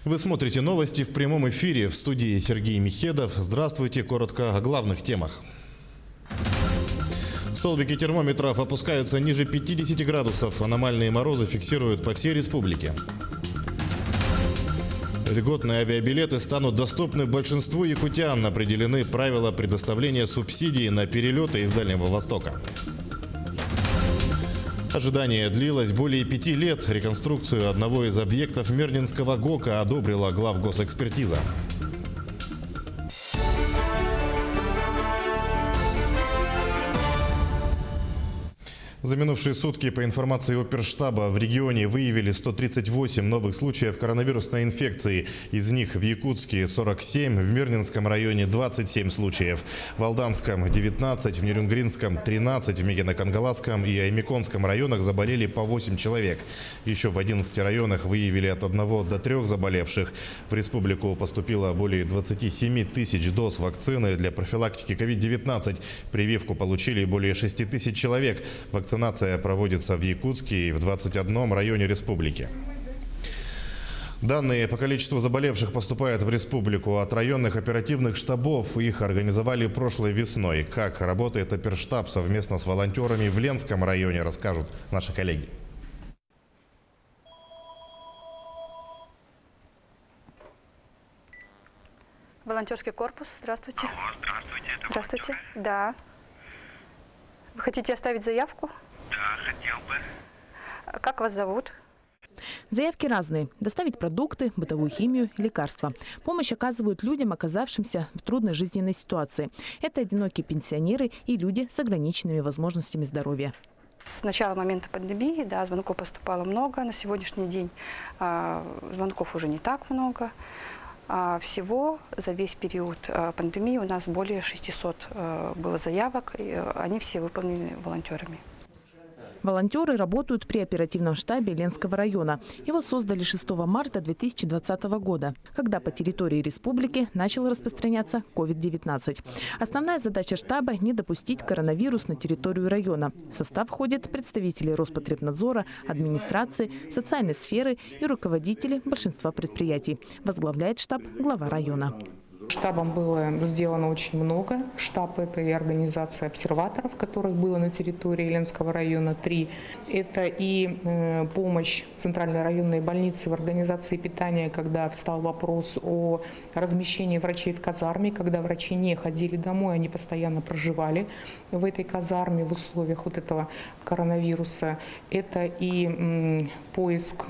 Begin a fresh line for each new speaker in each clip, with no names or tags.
Вы смотрите новости в прямом эфире. В студии Сергей Михедов. Здравствуйте. Коротко о главных темах. Столбики термометров опускаются ниже 50 градусов. Аномальные морозы фиксируют по всей республике. Льготные авиабилеты станут доступны большинству якутян. Определены правила предоставления субсидий на перелеты из Дальнего Востока. Ожидание длилось более 5 лет. Реконструкцию одного из объектов Мернинского ГОКа одобрила главгосэкспертиза. За минувшие сутки, по информации Оперштаба, в регионе выявили 138 новых случаев коронавирусной инфекции. Из них в Якутске 47, в Мирнинском районе 27 случаев, в Алданском 19, в Нерюнгринском 13, в Мегино-Кангаласском и Аймиконском районах заболели по 8 человек. Еще в 11 районах выявили от 1 до 3 заболевших. В республику поступило более 27 тысяч доз вакцины для профилактики COVID-19. Прививку получили более 6 тысяч человек. Вакцинация проводится в Якутске и в 21 районе республики. Данные по количеству заболевших поступают в республику от районных оперативных штабов. Их организовали прошлой весной. Как работает оперштаб совместно с волонтерами в Ленском районе, расскажут наши коллеги.
Волонтерский корпус, здравствуйте.
Алло, здравствуйте. Это
Здравствуйте.
волонтеры?
Да. Вы хотите оставить заявку?
Да, хотел бы.
Как вас зовут?
Заявки разные. Доставить продукты, бытовую химию, лекарства. Помощь оказывают людям, оказавшимся в трудной жизненной ситуации. Это одинокие пенсионеры и люди с ограниченными возможностями здоровья.
С начала момента пандемии, да, звонков поступало много. На сегодняшний день звонков уже не так много. Всего за весь период пандемии у нас более 600 было заявок, и они все выполнены волонтерами.
Волонтеры работают при оперативном штабе Ленского района. Его создали 6 марта 2020 года, когда по территории республики начал распространяться COVID-19. Основная задача штаба – не допустить коронавирус на территорию района. В состав входят представители Роспотребнадзора, администрации, социальной сферы и руководители большинства предприятий. Возглавляет штаб глава района.
Штабом было сделано очень много. Штаб – это и организация обсерваторов, которых было на территории Ленского района 3. Это и помощь Центральной районной больницы в организации питания, когда встал вопрос о размещении врачей в казарме, когда врачи не ходили домой, они постоянно проживали в этой казарме в условиях вот этого коронавируса. Это и поиск,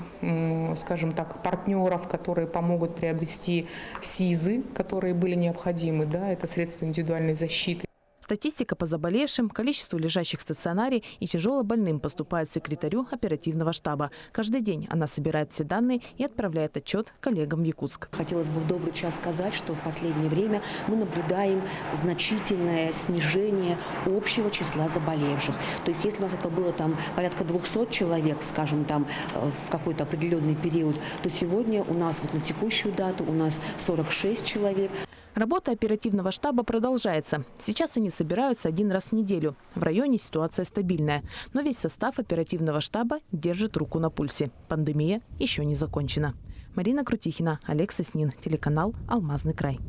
скажем так, партнеров, которые помогут приобрести СИЗы, которые были необходимы, да, это средства индивидуальной защиты.
Статистика по заболевшим, количеству лежащих в стационаре и тяжело больным поступает секретарю оперативного штаба. Каждый день она собирает все данные и отправляет отчет коллегам в Якутск.
Хотелось бы в добрый час сказать, что в последнее время мы наблюдаем значительное снижение общего числа заболевших. То есть если у нас это было там порядка 200 человек, скажем, там в какой-то определенный период, то сегодня у нас вот на текущую дату у нас 46 человек.
Работа оперативного штаба продолжается. Сейчас они собираются 1 раз в неделю. В районе ситуация стабильная. Но весь состав оперативного штаба держит руку на пульсе. Пандемия еще не закончена. Марина Крутихина, Олег Соснин, телеканал «Алмазный край».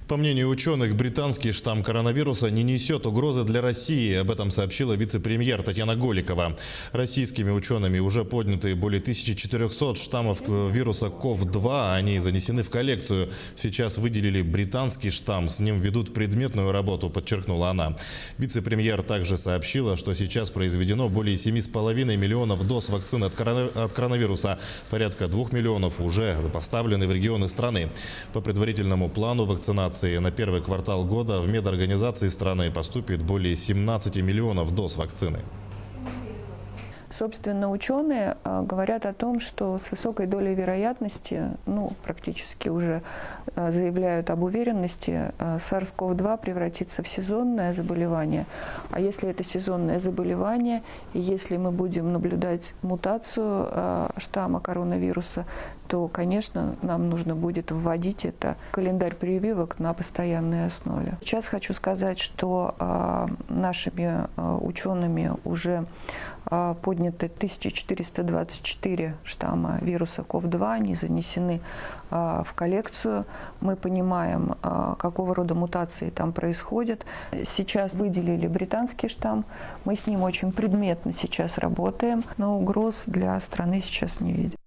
По мнению ученых, британский штамм коронавируса не несет угрозы для России. Об этом сообщила вице-премьер Татьяна Голикова. Российскими учеными уже подняты более 1400 штаммов вируса COV-2. Они занесены в коллекцию. Сейчас выделили британский штамм. С ним ведут предметную работу, подчеркнула она. Вице-премьер также сообщила, что сейчас произведено более 7,5 миллионов доз вакцины от коронавируса. Порядка 2 миллионов уже поставлены в регионы страны. По предварительному плану вакцинации на первый квартал года в медорганизации страны поступит более 17 миллионов доз вакцины.
Собственно, ученые говорят о том, что с высокой долей вероятности, практически уже заявляют об уверенности, SARS-CoV-2 превратится в сезонное заболевание. А если это сезонное заболевание, и если мы будем наблюдать мутацию штамма коронавируса, то, конечно, нам нужно будет вводить это в календарь прививок на постоянной основе. Сейчас хочу сказать, что нашими учеными уже подняты 1424 штамма вируса КОВ-2, они занесены в коллекцию. Мы понимаем, какого рода мутации там происходят. Сейчас выделили британский штамм, мы с ним очень предметно сейчас работаем, но угроз для страны сейчас не видим.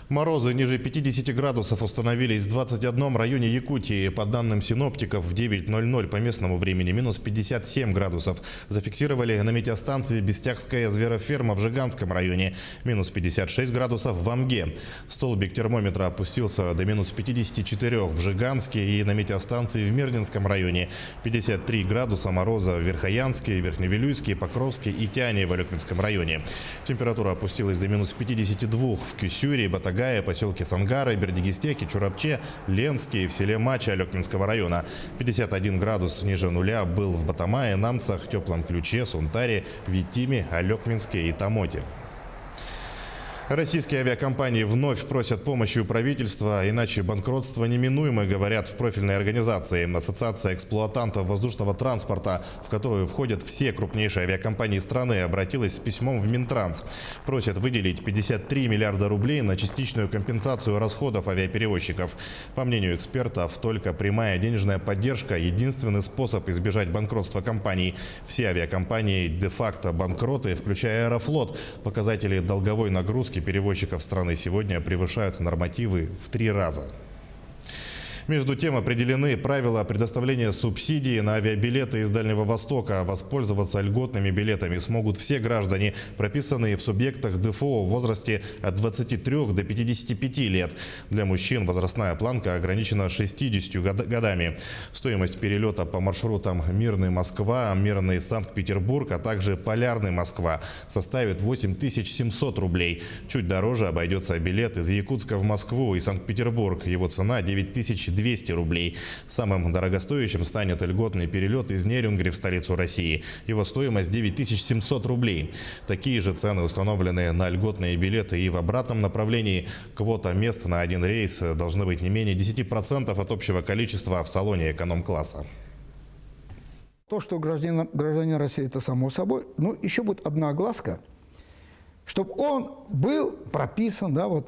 Морозы ниже 50 градусов установились в 21 районе Якутии. По данным синоптиков, в 9:00 по местному времени минус 57 градусов. Зафиксировали на метеостанции Бестягская звероферма в Жиганском районе. Минус 56 градусов в Амге. Столбик термометра опустился до минус 54 в Жиганске и на метеостанции в Мирнинском районе. 53 градуса мороза в Верхоянске, Верхневилюйске, Покровске и Тяне в Алекминском районе. Температура опустилась до минус 52 в Кюсюре, Батагае, поселке Сангары, Бердигистеке, Чурапче, Ленске и в селе Мача Алекминского района. 51 градус ниже нуля был в Батамае, Намцах, Теплом Ключе, Сунтаре, Витиме, Алекминске и Тамоте. Российские авиакомпании вновь просят помощи у правительства, иначе банкротство неминуемо, говорят в профильной организации. Ассоциация эксплуатантов воздушного транспорта, в которую входят все крупнейшие авиакомпании страны, обратилась с письмом в Минтранс. Просят выделить 53 миллиарда рублей на частичную компенсацию расходов авиаперевозчиков. По мнению экспертов, только прямая денежная поддержка – единственный способ избежать банкротства компаний. Все авиакомпании де-факто банкроты, включая Аэрофлот. Показатели долговой нагрузки перевозчиков страны сегодня превышают нормативы в 3 раза. Между тем определены правила предоставления субсидий на авиабилеты из Дальнего Востока. Воспользоваться льготными билетами смогут все граждане, прописанные в субъектах ДФО в возрасте от 23 до 55 лет. Для мужчин возрастная планка ограничена 60 годами. Стоимость перелета по маршрутам Мирный Москва, Мирный Санкт-Петербург, а также Полярный Москва составит 8700 рублей. Чуть дороже обойдется билет из Якутска в Москву и Санкт-Петербург. Его цена 9200 рублей. Самым дорогостоящим станет льготный перелет из Нерюнгри в столицу России. Его стоимость 9700 рублей. Такие же цены установлены на льготные билеты и в обратном направлении. Квота мест на один рейс должны быть не менее 10% от общего количества в салоне эконом-класса.
То, что гражданин России, это само собой. Но еще будет одна огласка, чтобы он был прописан, да, вот,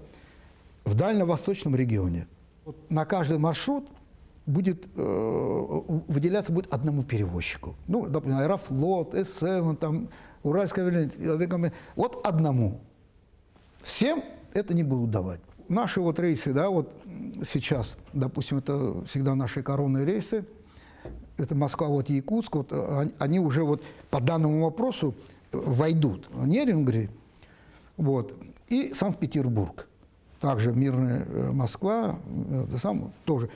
в дальневосточном регионе. Вот на каждый маршрут будет выделяться будет одному перевозчику. Ну, например, Аэрофлот, СМ, там, Уральская авиакомпания. Вот одному. Всем это не будут давать. Наши вот рейсы, да, вот сейчас, допустим, это всегда наши коронные рейсы, это Москва, вот Якутск, вот, они уже вот по данному вопросу войдут в Нерюнгри, вот, и Санкт-Петербург. Также Мирная Москва, сам тоже.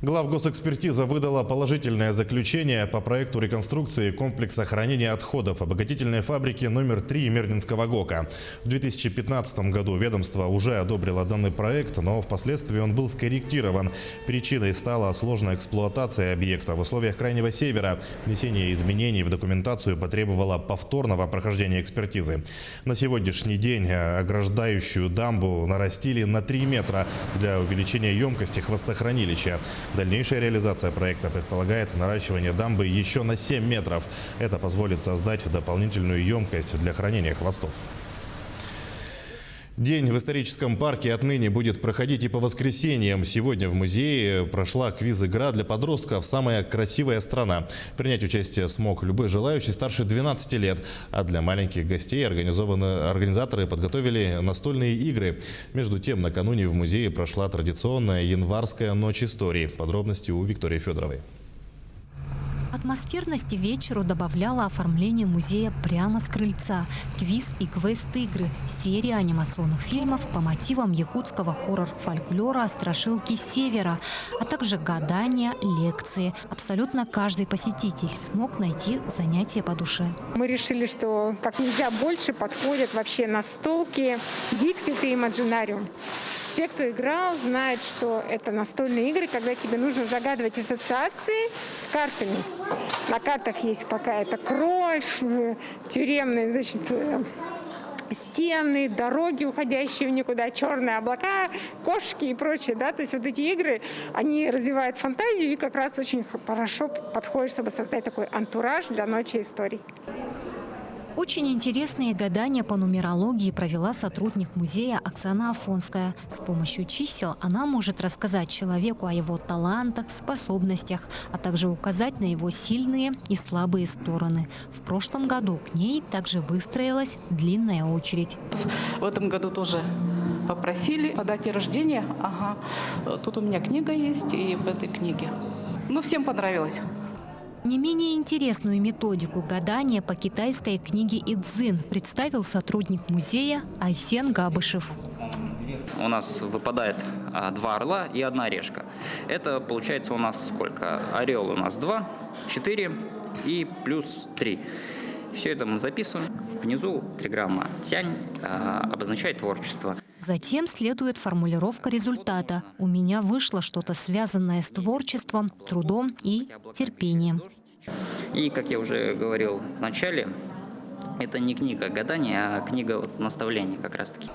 Главгосэкспертиза выдала положительное заключение по проекту реконструкции комплекса хранения отходов обогатительной фабрики номер 3 Мирнинского ГОКа. В 2015 году ведомство уже одобрило данный проект, но впоследствии он был скорректирован. Причиной стала сложная эксплуатация объекта в условиях Крайнего Севера. Внесение изменений в документацию потребовало повторного прохождения экспертизы. На сегодняшний день ограждающую дамбу нарастили на 3 метра для увеличения емкости хвостохранилища. Дальнейшая реализация проекта предполагает наращивание дамбы еще на 7 метров. Это позволит создать дополнительную емкость для хранения хвостов. День в историческом парке отныне будет проходить и по воскресеньям. Сегодня в музее прошла квиз-игра для подростков «Самая красивая страна». Принять участие смог любой желающий старше 12 лет. А для маленьких гостей организаторы подготовили настольные игры. Между тем, накануне в музее прошла традиционная январская ночь истории. Подробности у Виктории Федоровой.
Атмосферности вечеру добавляло оформление музея прямо с крыльца. Квиз и квест-игры, серия анимационных фильмов по мотивам якутского хоррор-фольклора «Страшилки Севера», а также гадания, лекции. Абсолютно каждый посетитель смог найти занятие по душе.
Мы решили, что как нельзя больше подходят вообще настолки Dixit и Imaginarium. Все, кто играл, знают, что это настольные игры, когда тебе нужно загадывать ассоциации с картами. На картах есть какая-то кровь, тюремный, значит, стены, дороги, уходящие в никуда, черные облака, кошки и прочее. Да? То есть вот эти игры, они развивают фантазию и как раз очень хорошо подходят, чтобы создать такой антураж для ночи историй.
Очень интересные гадания по нумерологии провела сотрудник музея Оксана Афонская. С помощью чисел она может рассказать человеку о его талантах, способностях, а также указать на его сильные и слабые стороны. В прошлом году к ней также выстроилась длинная очередь.
В этом году тоже попросили по дате рождения. Ага, тут у меня книга есть, и в этой книге. Ну, всем понравилось.
Не менее интересную методику гадания по китайской книге «Идзин» представил сотрудник музея Айсен Габышев.
У нас выпадает 2 орла и 1 решка. Это получается у нас сколько? Орел у нас 2, 4 и плюс 3. Все это мы записываем. Внизу триграмма «Тянь» обозначает творчество.
Затем следует формулировка результата. У меня вышло что-то связанное с творчеством, трудом и терпением.
И, как я уже говорил в начале, это не книга гадания, а книга наставлений как раз-таки.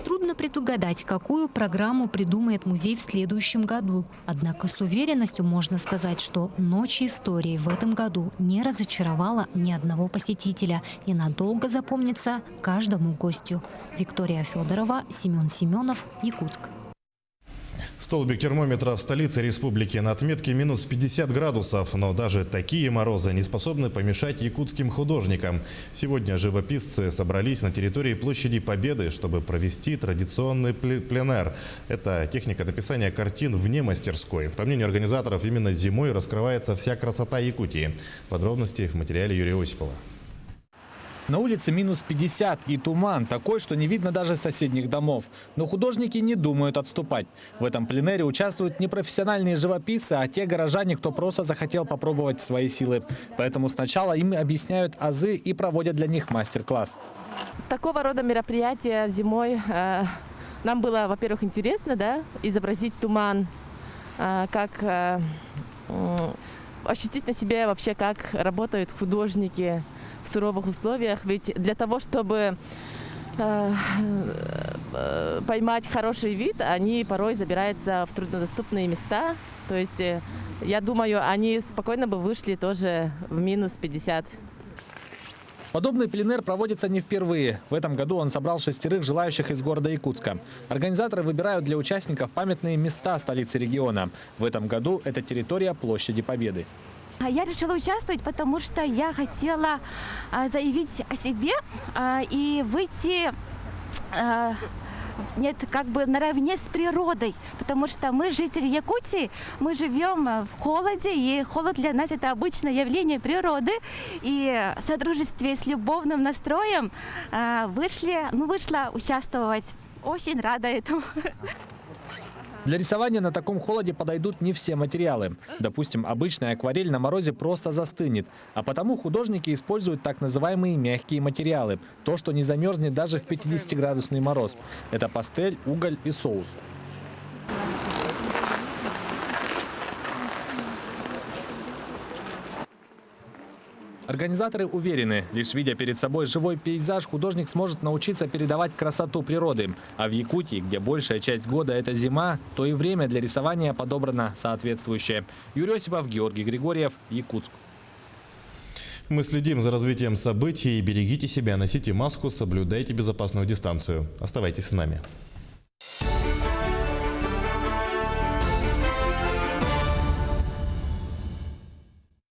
Трудно предугадать, какую программу придумает музей в следующем году. Однако с уверенностью можно сказать, что «Ночь истории» в этом году не разочаровала ни одного посетителя и надолго запомнится каждому гостю. Виктория Федорова, Семен Семенов, Якутск.
Столбик термометра в столице республики на отметке минус 50 градусов. Но даже такие морозы не способны помешать якутским художникам. Сегодня живописцы собрались на территории площади Победы, чтобы провести традиционный пленэр. Это техника написания картин вне мастерской. По мнению организаторов, именно зимой раскрывается вся красота Якутии. Подробности в материале Юрия Осипова.
На улице минус 50 и туман, такой, что не видно даже соседних домов. Но художники не думают отступать. В этом пленэре участвуют не профессиональные живописцы, а те горожане, кто просто захотел попробовать свои силы. Поэтому сначала им объясняют азы и проводят для них мастер-класс.
Такого рода мероприятия зимой нам было, во-первых, интересно, да, изобразить туман, как ощутить на себе вообще, как работают художники в суровых условиях. Ведь для того, чтобы поймать хороший вид, они порой забираются в труднодоступные места. То есть, я думаю, они спокойно бы вышли тоже в минус 50.
Подобный пленэр проводится не впервые. В этом году он собрал 6 желающих из города Якутска. Организаторы выбирают для участников памятные места столицы региона. В этом году это территория площади Победы.
Я решила участвовать, потому что я хотела заявить о себе и выйти наравне с природой, потому что мы, жители Якутии, мы живем в холоде, и холод для нас это обычное явление природы. И в содружестве с любовным настроем вышла участвовать. Очень рада этому.
Для рисования на таком холоде подойдут не все материалы. Допустим, обычная акварель на морозе просто застынет. А потому художники используют так называемые мягкие материалы. То, что не замерзнет даже в 50-градусный мороз. Это пастель, уголь и соус. Организаторы уверены, лишь видя перед собой живой пейзаж, художник сможет научиться передавать красоту природы. А в Якутии, где большая часть года это зима, то и время для рисования подобрано соответствующее. Юрий Осипов, Георгий Григорьев, Якутск.
Мы следим за развитием событий. Берегите себя, носите маску, соблюдайте безопасную дистанцию. Оставайтесь с нами.